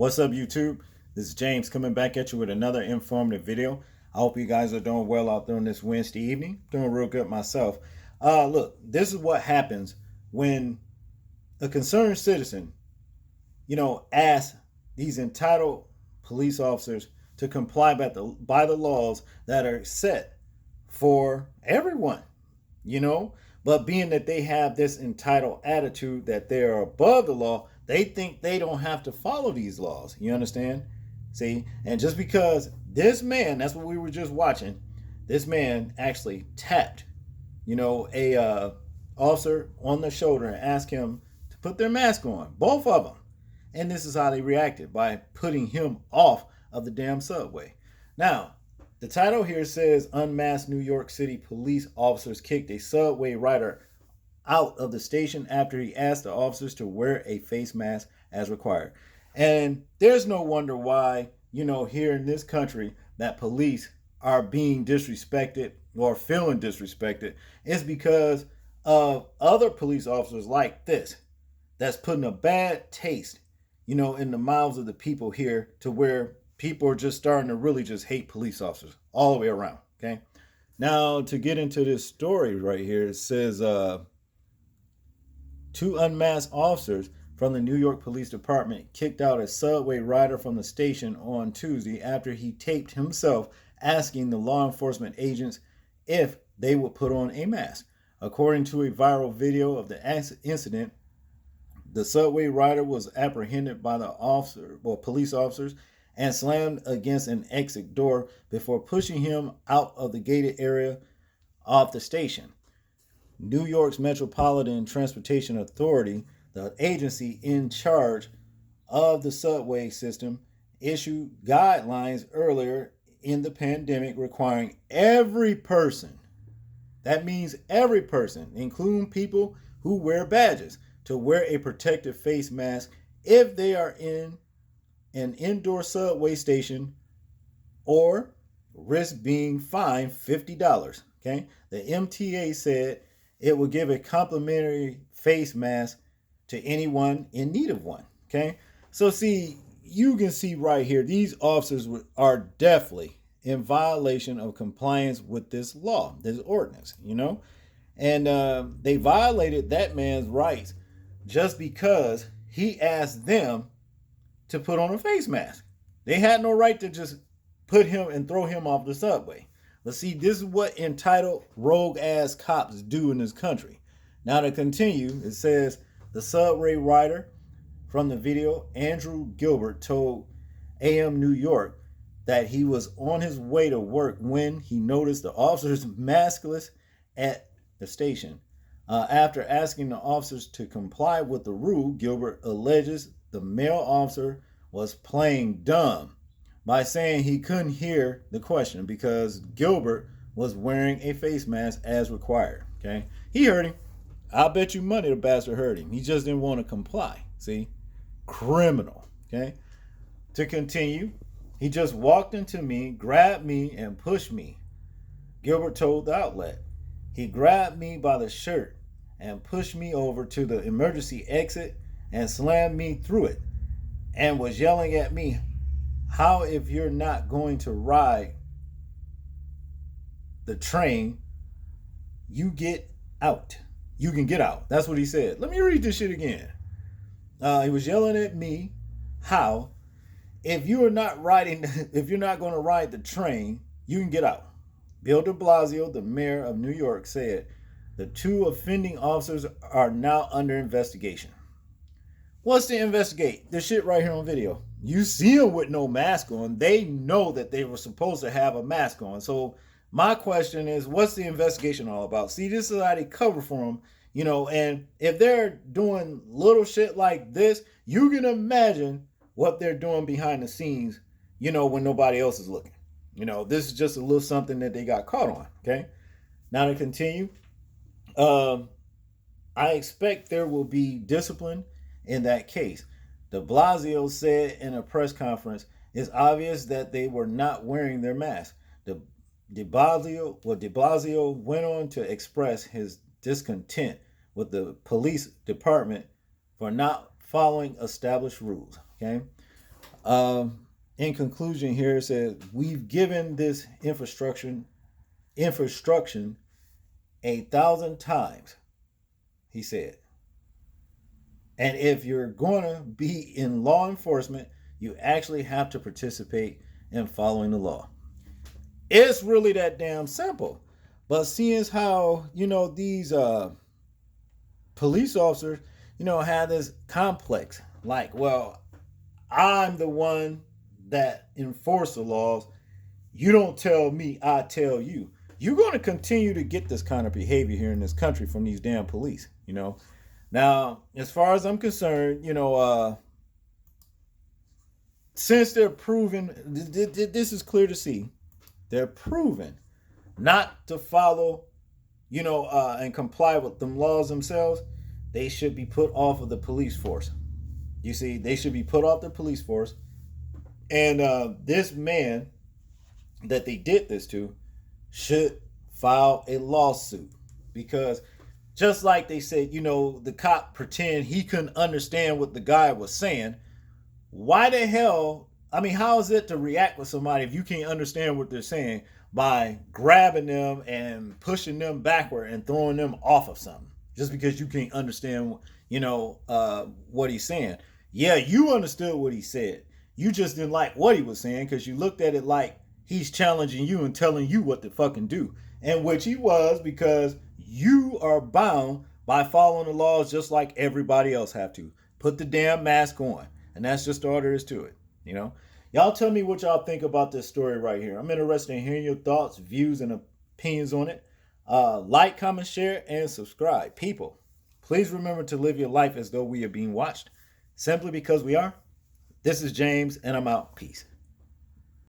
What's up, YouTube? This is James coming back at you with another informative video. I hope you guys are doing well out there on this Wednesday evening. Doing real good myself. Look, this is what happens when a concerned citizen, asks these entitled police officers to comply by the laws that are set for everyone, you know. But being that they have this entitled attitude that they are above the law, they think they don't have to follow these laws. You understand? See? And just because this man, that's what we were just watching, this man actually tapped, a officer on the shoulder and asked him to put their mask on, both of them. And this is how they reacted, by putting him off of the damn subway. Now, the title here says Unmasked New York City police officers kicked a subway rider out of the station after he asked the officers to wear a face mask as required. And there's no wonder why, here in this country, that police are being disrespected or feeling disrespected. It's because of other police officers like this that's putting a bad taste, in the mouths of the people here, to where people are just starting to really just hate police officers all the way around. Okay. Now, to get into this story right here, it says two unmasked officers from the New York Police Department kicked out a subway rider from the station on Tuesday after he taped himself asking the law enforcement agents if they would put on a mask. According to a viral video of the incident, the subway rider was apprehended by the police officers and slammed against an exit door before pushing him out of the gated area of the station. New York's Metropolitan Transportation Authority, the agency in charge of the subway system, issued guidelines earlier in the pandemic requiring every person, that means every person, including people who wear badges, to wear a protective face mask if they are in an indoor subway station or risk being fined $50. Okay, the MTA said it would give a complimentary face mask to anyone in need of one. Okay, so see, you can see right here, these officers are definitely in violation of compliance with this law, this ordinance, and they violated that man's rights just because he asked them to put on a face mask. They had no right to just put him and throw him off the subway. Let's see, this is what entitled rogue ass cops do in this country. Now, to continue, it says the subway rider from the video, Andrew Gilbert, told AM New York that he was on his way to work when he noticed the officers maskless at the station. After asking the officers to comply with the rule, Gilbert alleges the male officer was playing dumb by saying he couldn't hear the question because Gilbert was wearing a face mask as required. Okay, he heard him. I'll bet you money the bastard heard him. He just didn't want to comply. See, criminal. Okay, to continue, he just walked into me, grabbed me, and pushed me. Gilbert told the outlet. He grabbed me by the shirt and pushed me over to the emergency exit and slammed me through it and was yelling at me, "How if you're not going to ride the train, you get out. You can get out." That's what he said. Let me read this shit again. He was yelling at me, "How if you are not riding, if you're not going to ride the train, you can get out." Bill de Blasio, the mayor of New York, said the two offending officers are now under investigation. What's to investigate? This shit right here on video. You see them with no mask on. They know that they were supposed to have a mask on. So my question is, what's the investigation all about? See, this is how they cover for them, and if they're doing little shit like this, you can imagine what they're doing behind the scenes, when nobody else is looking. This is just a little something that they got caught on. Okay. Now, to continue, I expect there will be discipline in that case. De Blasio said in a press conference, "It's obvious that they were not wearing their mask." De Blasio went on to express his discontent with the police department for not following established rules. Okay. In conclusion, here it says we've given this infrastructure 1,000 times, he said. And if you're going to be in law enforcement, you actually have to participate in following the law. It's really that damn simple. But seeing as how, these police officers, have this complex, like, well, I'm the one that enforce the laws. You don't tell me, I tell you. You're going to continue to get this kind of behavior here in this country from these damn police. Now, as far as I'm concerned, since they're proven, this is clear to see, they're proven not to follow, and comply with them laws themselves, they should be put off of the police force. You see, they should be put off the police force. And this man that they did this to should file a lawsuit, because just like they said, the cop pretend he couldn't understand what the guy was saying. Why the hell? I mean, how is it to react with somebody if you can't understand what they're saying by grabbing them and pushing them backward and throwing them off of something just because you can't understand, what he's saying? Yeah, you understood what he said. You just didn't like what he was saying because you looked at it like he's challenging you and telling you what to fucking do. And which he was, because you are bound by following the laws just like everybody else have to. Put the damn mask on. And that's just all there is to it. Y'all tell me what y'all think about this story right here. I'm interested in hearing your thoughts, views, and opinions on it. Like, comment, share, and subscribe. People, please remember to live your life as though we are being watched. Simply because we are. This is James, and I'm out. Peace.